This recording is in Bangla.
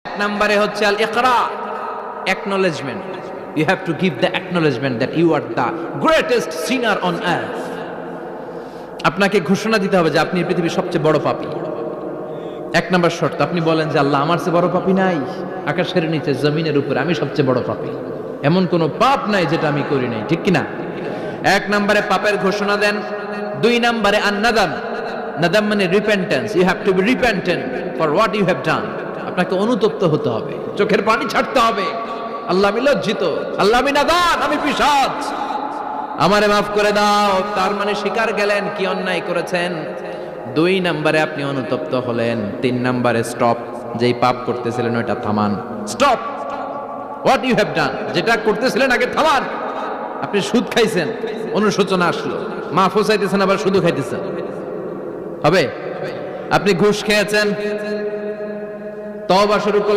এক নম্বরে হচ্ছে Al Ikra, acknowledgement. You have to give the acknowledgement that you are the greatest sinner on earth. আপনাকে ঘোষণা দিতে হবে যে আপনি পৃথিবীর সবচেয়ে বড় পাপী। এক নম্বর শর্ত, আপনি বলেন যে আল্লাহ আমার চেয়ে বড় পাপী নাই, আকাশের নিচে জমিনের উপরে আমি সবচেয়ে বড় পাপী, এমন কোন পাপ নাই যেটা আমি করি নাই, ঠিক কিনা? এক নম্বরে পাপের ঘোষণা দেন। দুই নম্বরে আন-নাদাম, নাদাম মানে repentance. You have to be repentant for what you have done. আপনাকে অনুতপ্ত হতে হবে, চোখের পানি ছাড়তে হবে। আল্লাহ আমি লজ্জিত, আল্লাহ আমি নাদান, আমি পিশাচ, আমারে মাফ করে দাও। তার মানে স্বীকার গেলেন কি অন্যায় করেছেন। দুই নম্বরে আপনি অনুতপ্ত হলেন। তিন নম্বরে স্টপ, যেই পাপ করতেছিলেন ওইটা থামান। Stop what you have done, যেটা করতেছিলেন আগে থামান। আপনি সুদ খাইছেন, অনুশোচনা আসলো, মাফও চাইতেছেন আবার সুদও খাইতেছেন, হবে? আপনি ঘুষ খেয়েছেন, তওবা শুরু করলেন।